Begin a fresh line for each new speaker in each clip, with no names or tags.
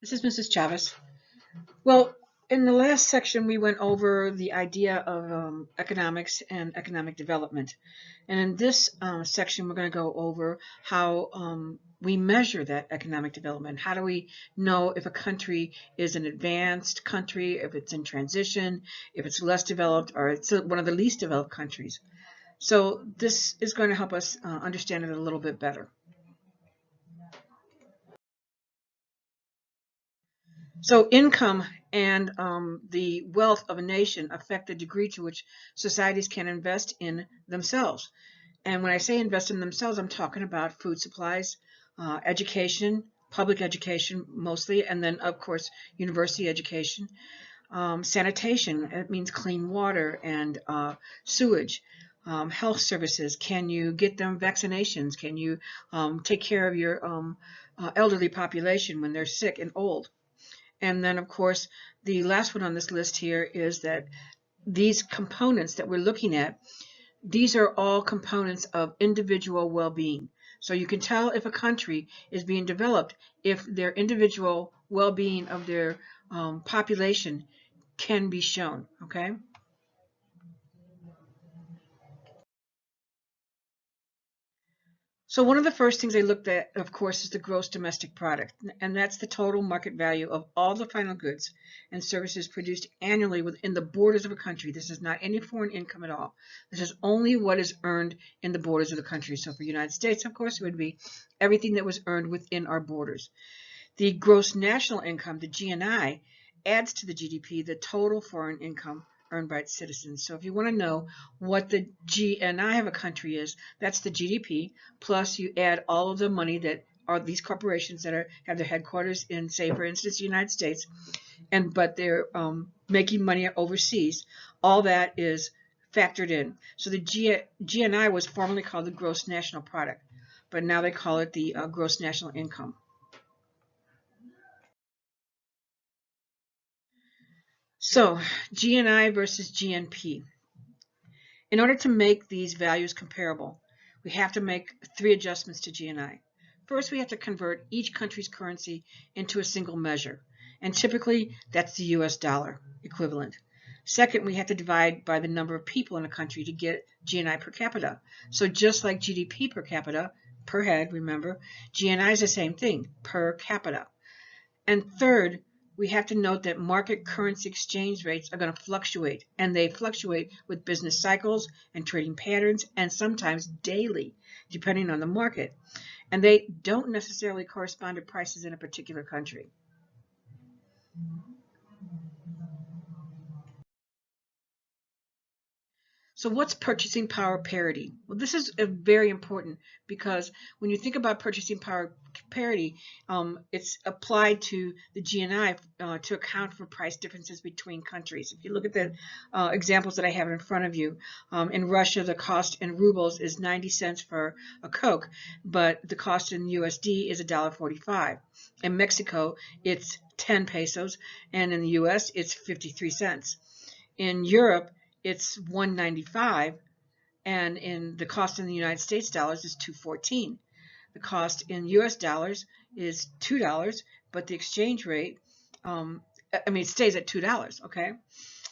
This is Mrs. Chavez. Well, in the last section, we went over the idea of economics and economic development. And in this section, we're going to go over how we measure that economic development. How do we know if a country is an advanced country, if it's in transition, if it's less developed, or it's one of the least developed countries? So this is going to help us understand it a little bit better. So income and the wealth of a nation affect the degree to which societies can invest in themselves. And when I say invest in themselves, I'm talking about food supplies, education, public education mostly, and then, of course, university education, sanitation. It means clean water and sewage. Health services. Can you get them vaccinations? Can you take care of your elderly population when they're sick and old? And then, of course, the last one on this list here is that these components that we're looking at, these are all components of individual well-being. So you can tell if a country is being developed if their individual well-being of their population can be shown, okay? So one of the first things they looked at, of course, is the gross domestic product, and that's the total market value of all the final goods and services produced annually within the borders of a country. This is not any foreign income at all. This is only what is earned in the borders of the country. So for the United States, of course, it would be everything that was earned within our borders. The gross national income, the GNI, adds to the GDP the total foreign income earned by its citizens. So if you want to know what the GNI of a country is, that's the GDP, plus you add all of the money that are these corporations that have their headquarters in, say, for instance, the United States, but they're making money overseas. All that is factored in. So the GNI was formerly called the gross national product, but now they call it the gross national income. So GNI versus GNP. In order to make these values comparable, we have to make three adjustments to GNI. First, we have to convert each country's currency into a single measure, and typically that's the US dollar equivalent. Second, we have to divide by the number of people in a country to get GNI per capita. So just like GDP per capita, per head, remember, GNI is the same thing, per capita. And third, we have to note that market currency exchange rates are going to fluctuate, and they fluctuate with business cycles and trading patterns, and sometimes daily, depending on the market. And they don't necessarily correspond to prices in a particular country. So what's purchasing power parity? Well, this is very important because when you think about purchasing power parity, it's applied to the GNI to account for price differences between countries. If you look at the examples that I have in front of you, in Russia, the cost in rubles is 90 cents for a Coke, but the cost in USD is $1.45. In Mexico, it's 10 pesos, and in the US, it's 53 cents. In Europe, it's 195, and in the cost in the United States dollars is 214. The cost in US dollars is $2, but the exchange rate, it stays at $2, okay?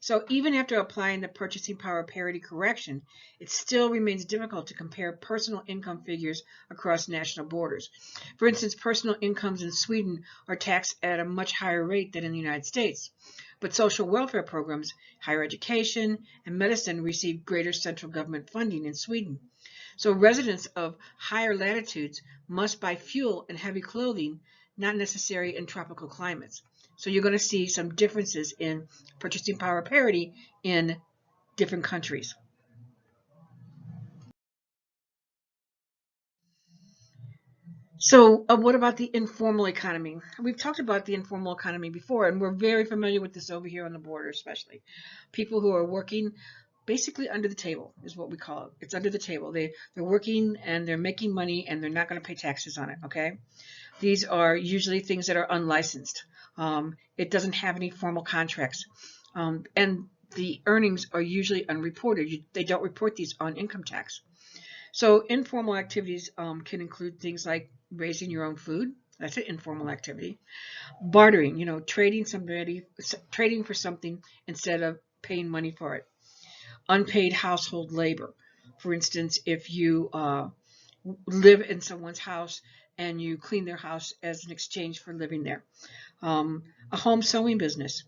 So even after applying the purchasing power parity correction, it still remains difficult to compare personal income figures across national borders. For instance, personal incomes in Sweden are taxed at a much higher rate than in the United States. But social welfare programs, higher education, and medicine receive greater central government funding in Sweden. So residents of higher latitudes must buy fuel and heavy clothing, not necessary in tropical climates. So you're going to see some differences in purchasing power parity in different countries. So what about the informal economy? We've talked about the informal economy before, and we're very familiar with this over here on the border, especially. People who are working basically under the table is what we call it. It's under the table. They're working and they're making money and they're not going to pay taxes on it, okay? These are usually things that are unlicensed. It doesn't have any formal contracts. And the earnings are usually unreported. They don't report these on income tax. So informal activities can include things like raising your own food, That's an informal activity. Bartering, trading for something instead of paying money for it. Unpaid household labor. For instance, if you live in someone's house and you clean their house as an exchange for living there. A home sewing business.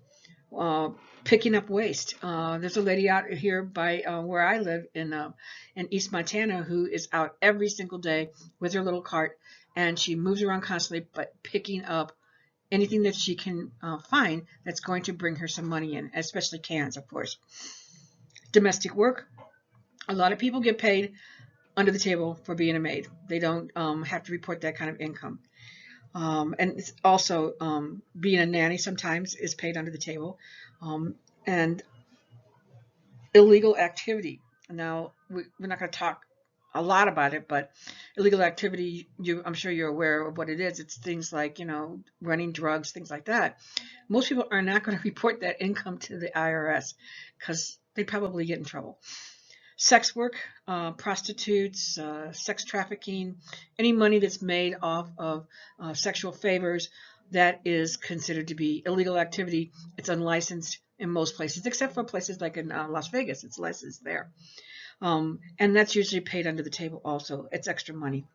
uh, Picking up waste. There's a lady out here by where I live in East Montana who is out every single day with her little cart, and she moves around constantly, but picking up anything that she can find that's going to bring her some money in, especially cans, of course. Domestic work. A lot of people get paid under the table for being a maid. They don't have to report that kind of income. And it's also being a nanny sometimes is paid under the table. And illegal activity. Now, we're not going to talk a lot about it, but illegal activity, I'm sure you're aware of what it is. It's things like, running drugs, things like that. Most people are not going to report that income to the IRS because they probably get in trouble. Sex work, prostitutes, sex trafficking, any money that's made off of sexual favors, that is considered to be illegal activity. It's unlicensed in most places, except for places like in Las Vegas. It's licensed there. And that's usually paid under the table also. It's extra money.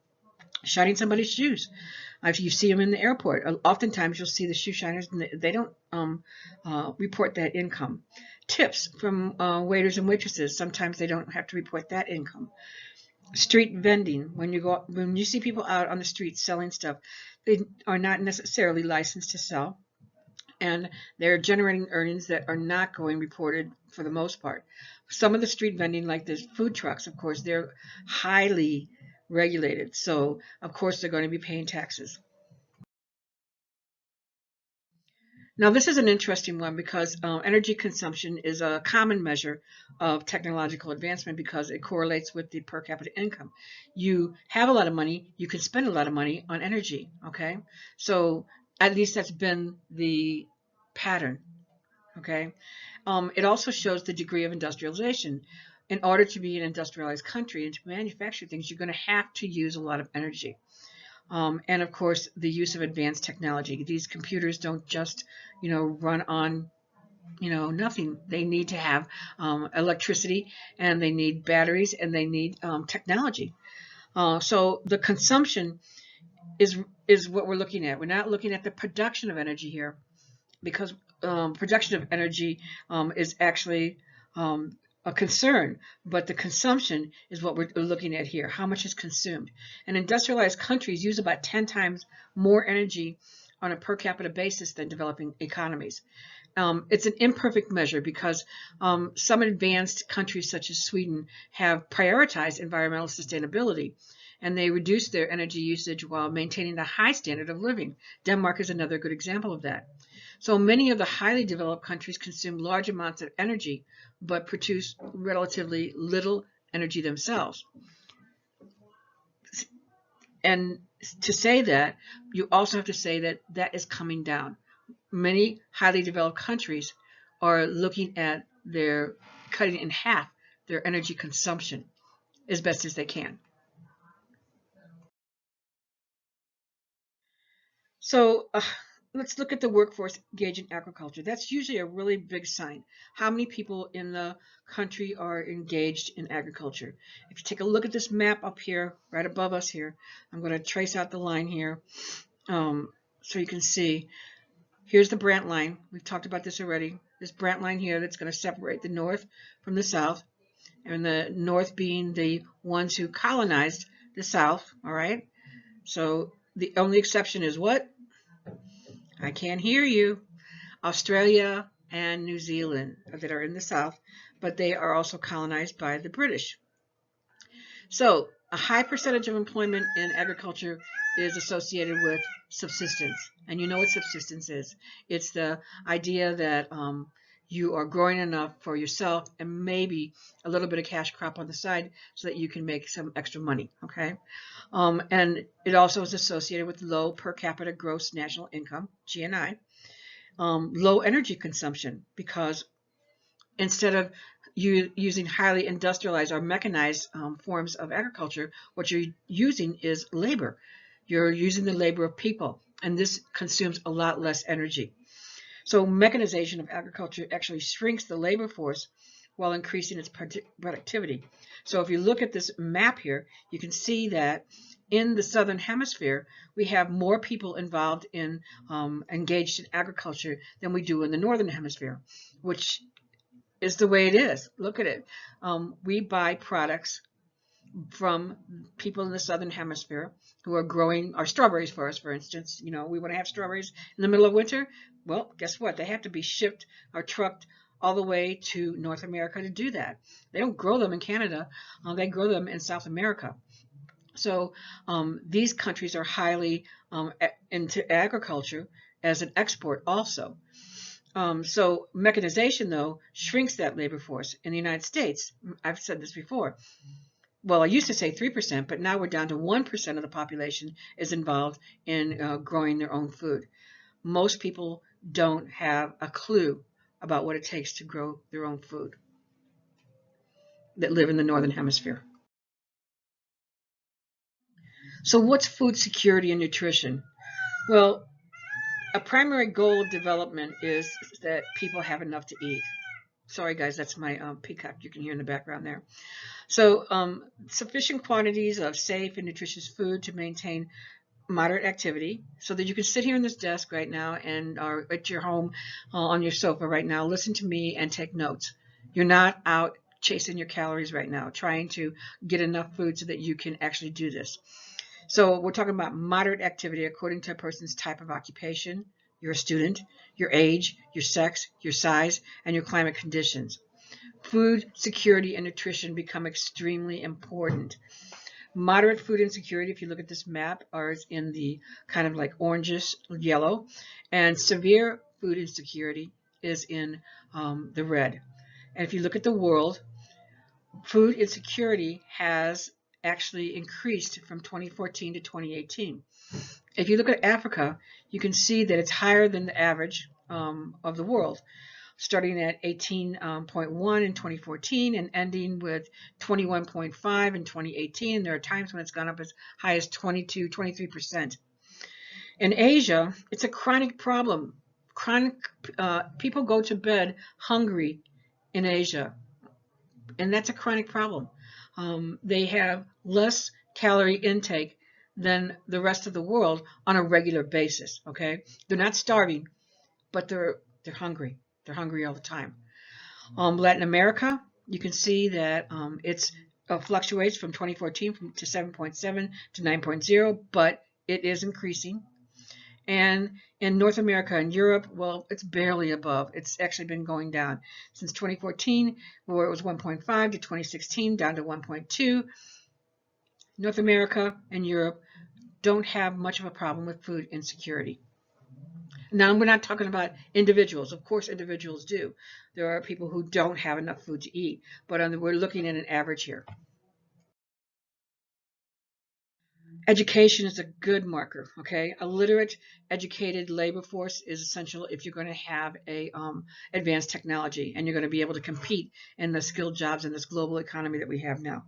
Shining somebody's shoes. If you see them in the airport, oftentimes you'll see the shoe shiners, and they don't report that income. Tips from waiters and waitresses. Sometimes they don't have to report that income. Street vending. When you see people out on the street selling stuff, they are not necessarily licensed to sell, and they're generating earnings that are not going reported for the most part. Some of the street vending, like the food trucks, of course, they're highly regulated. So, of course, they're going to be paying taxes. Now, this is an interesting one because energy consumption is a common measure of technological advancement because it correlates with the per capita income. You have a lot of money, you can spend a lot of money on energy, okay? So at least that's been the pattern, okay? It also shows the degree of industrialization. In order to be an industrialized country and to manufacture things, you're going to have to use a lot of energy. And of course, the use of advanced technology. These computers don't just, run on, nothing. They need to have electricity, and they need batteries, and they need technology. So the consumption is what we're looking at. We're not looking at the production of energy here, because production of energy is actually a concern, but the consumption is what we're looking at here. How much is consumed? And industrialized countries use about 10 times more energy on a per capita basis than developing economies. It's an imperfect measure because some advanced countries such as Sweden have prioritized environmental sustainability, and they reduce their energy usage while maintaining a high standard of living. Denmark is another good example of that. So many of the highly developed countries consume large amounts of energy, but produce relatively little energy themselves. And to say that, you also have to say that that is coming down. Many highly developed countries are looking at their cutting in half their energy consumption as best as they can. So let's look at the workforce engaged in agriculture. That's usually a really big sign. How many people in the country are engaged in agriculture? If you take a look at this map up here, right above us here, I'm going to trace out the line here so you can see. Here's the Brant line. We've talked about this already. This Brant line here that's going to separate the north from the south, and the north being the ones who colonized the south, all right? So the only exception is what? I can't hear you. Australia and New Zealand that are in the south, but they are also colonized by the British. So a high percentage of employment in agriculture is associated with subsistence. And you know what subsistence is. It's the idea that you are growing enough for yourself and maybe a little bit of cash crop on the side so that you can make some extra money, okay? And it also is associated with low per capita gross national income, GNI, low energy consumption, because instead of using highly industrialized or mechanized forms of agriculture, what you're using is labor. You're using the labor of people, and this consumes a lot less energy. So mechanization of agriculture actually shrinks the labor force while increasing its productivity. So if you look at this map here, you can see that in the southern hemisphere, we have more people involved in engaged in agriculture than we do in the northern hemisphere, which is the way it is. Look at it. We buy products from people in the southern hemisphere who are growing our strawberries for us, for instance. You know, we want to have strawberries in the middle of winter. Well, guess what? They have to be shipped or trucked all the way to North America to do that. They don't grow them in Canada. They grow them in South America. So these countries are highly into agriculture as an export also. So mechanization, though, shrinks that labor force. In the United States, I've said this before, well, I used to say 3%, but now we're down to 1% of the population is involved in growing their own food. Most people don't have a clue about what it takes to grow their own food that live in the Northern Hemisphere. So what's food security and nutrition? Well, a primary goal of development is that people have enough to eat. Sorry, guys, that's my peacock you can hear in the background there. So sufficient quantities of safe and nutritious food to maintain moderate activity so that you can sit here in this desk right now and or at your home on your sofa right now, listen to me and take notes. You're not out chasing your calories right now, trying to get enough food so that you can actually do this. So we're talking about moderate activity according to a person's type of occupation, you're a student, your age, your sex, your size, and your climate conditions. Food security and nutrition become extremely important. Moderate food insecurity, if you look at this map, is in the kind of like orangish yellow, and severe food insecurity is in the red. And if you look at the world, food insecurity has actually increased from 2014 to 2018. If you look at Africa, you can see that it's higher than the average of the world, starting at 18.1 in 2014 and ending with 21.5 in 2018. There are times when it's gone up as high as 22, 23%. In Asia, it's a chronic problem. People go to bed hungry in Asia, and that's a chronic problem. They have less calorie intake than the rest of the world on a regular basis. Okay, they're not starving, but they're hungry. They're hungry all the time. Latin America, you can see that it's fluctuates from 2014 to 7.7 to 9.0, but it is increasing. And in North America and Europe, well, it's barely above. It's actually been going down since 2014, where it was 1.5 to 2016, down to 1.2. North America and Europe don't have much of a problem with food insecurity. Now, we're not talking about individuals. Of course, individuals do. There are people who don't have enough food to eat, but we're looking at an average here. Education is a good marker, okay? A literate, educated labor force is essential if you're going to have a advanced technology and you're going to be able to compete in the skilled jobs in this global economy that we have now.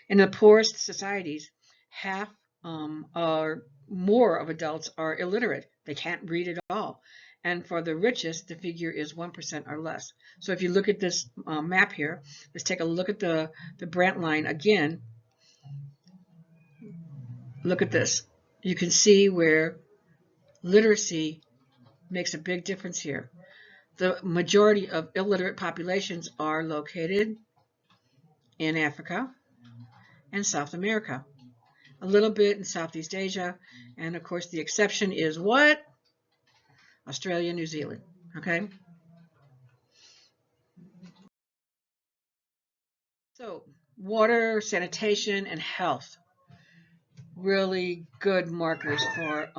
In the poorest societies, half or more of adults are illiterate. They can't read at all. And for the richest, the figure is 1% or less. So if you look at this map here, let's take a look at the Brent line again. Look at this. You can see where literacy makes a big difference here. The majority of illiterate populations are located in Africa and South America, a little bit in Southeast Asia, and of course the exception is what? Australia, New Zealand, okay? So water, sanitation, and health. Really good markers for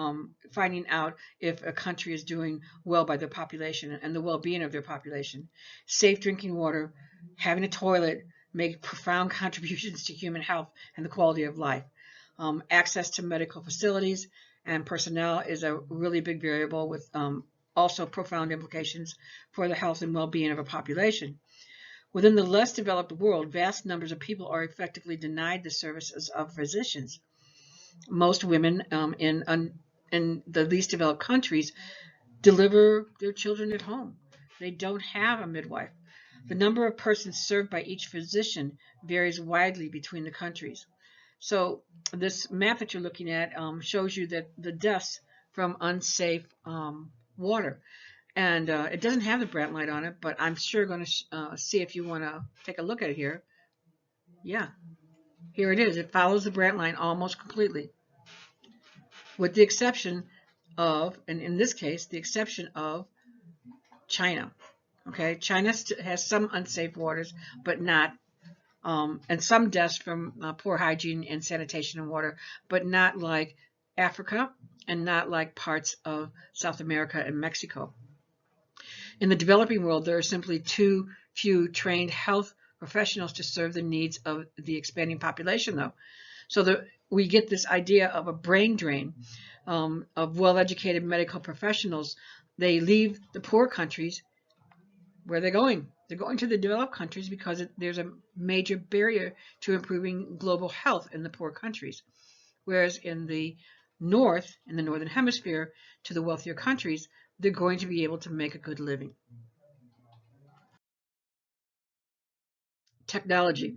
finding out if a country is doing well by their population and the well-being of their population. Safe drinking water, having a toilet make profound contributions to human health and the quality of life. Access to medical facilities and personnel is a really big variable with also profound implications for the health and well-being of a population. Within the less developed world, vast numbers of people are effectively denied the services of physicians. Most women in the least developed countries deliver their children at home. They don't have a midwife. The number of persons served by each physician varies widely between the countries. So this map that you're looking at shows you that the deaths from unsafe water. And it doesn't have the Brant light on it, but I'm sure going to see if you want to take a look at it here. Yeah, here it is. It follows the Brant line almost completely, with the exception of, and in this case, the exception of China. Okay, China has some unsafe waters, but not, and some deaths from poor hygiene and sanitation and water, but not like Africa and not like parts of South America and Mexico. In the developing world, there are simply too few trained health professionals to serve the needs of the expanding population, though. So we get this idea of a brain drain of well-educated medical professionals. They leave the poor countries. Where are they going? They're going to the developed countries because there's a major barrier to improving global health in the poor countries. Whereas in the north, in the northern hemisphere, to the wealthier countries, they're going to be able to make a good living. Technology.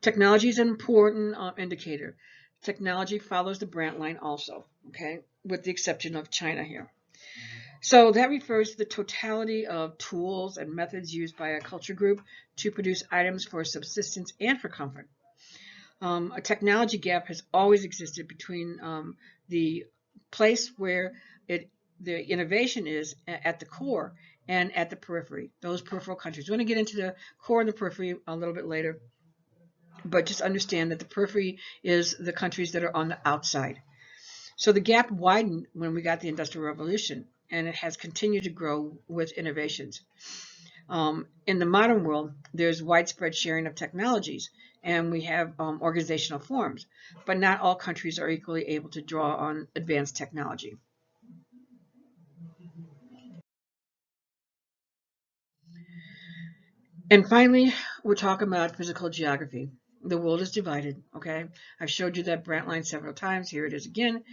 Technology is an important indicator. Technology follows the Brant line also, okay, with the exception of China here. So that refers to the totality of tools and methods used by a culture group to produce items for subsistence and for comfort. A technology gap has always existed between the place where the innovation is at the core and at the periphery, those peripheral countries. We're going to get into the core and the periphery a little bit later, but just understand that the periphery is the countries that are on the outside. So the gap widened when we got the Industrial Revolution, and it has continued to grow with innovations. In the modern world, there's widespread sharing of technologies, and we have organizational forms, but not all countries are equally able to draw on advanced technology. And finally, we're talking about physical geography. The world is divided, okay? I've showed you that Brant line several times. Here it is again.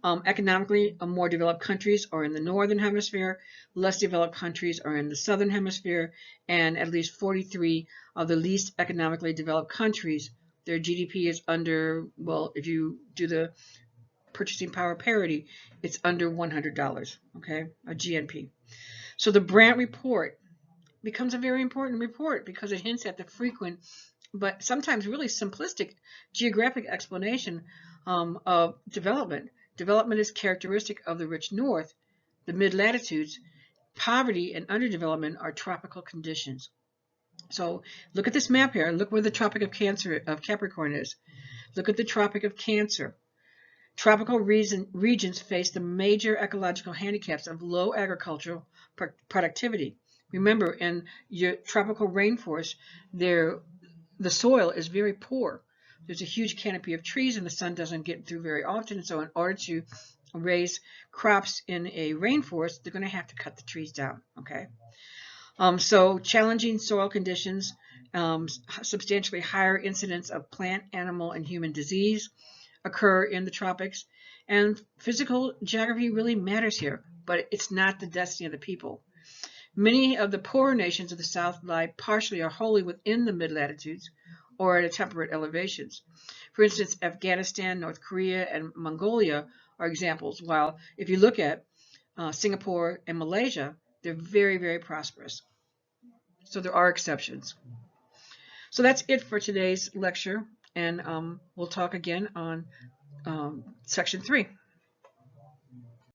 Economically, more developed countries are in the northern hemisphere, less developed countries are in the southern hemisphere, and at least 43 of the least economically developed countries, their GDP is under, well, if you do the purchasing power parity, it's under $100, okay, a GNP. So the Brant report becomes a very important report because it hints at the frequent but sometimes really simplistic geographic explanation of development. Development is characteristic of the rich north, the mid-latitudes. Poverty and underdevelopment are tropical conditions. So look at this map here. Look where the Tropic of Capricorn is. Look at the Tropic of Cancer. Tropical regions face the major ecological handicaps of low agricultural productivity. Remember, in your tropical rainforest, the soil is very poor. There's a huge canopy of trees and the sun doesn't get through very often. So in order to raise crops in a rainforest, they're going to have to cut the trees down, okay? So challenging soil conditions, substantially higher incidence of plant, animal, and human disease occur in the tropics. And physical geography really matters here, but it's not the destiny of the people. Many of the poorer nations of the South lie partially or wholly within the mid-latitudes or at temperate elevations. For instance, Afghanistan, North Korea, and Mongolia are examples, while if you look at Singapore and Malaysia, they're very, very prosperous. So there are exceptions. So that's it for today's lecture, and we'll talk again on section 3.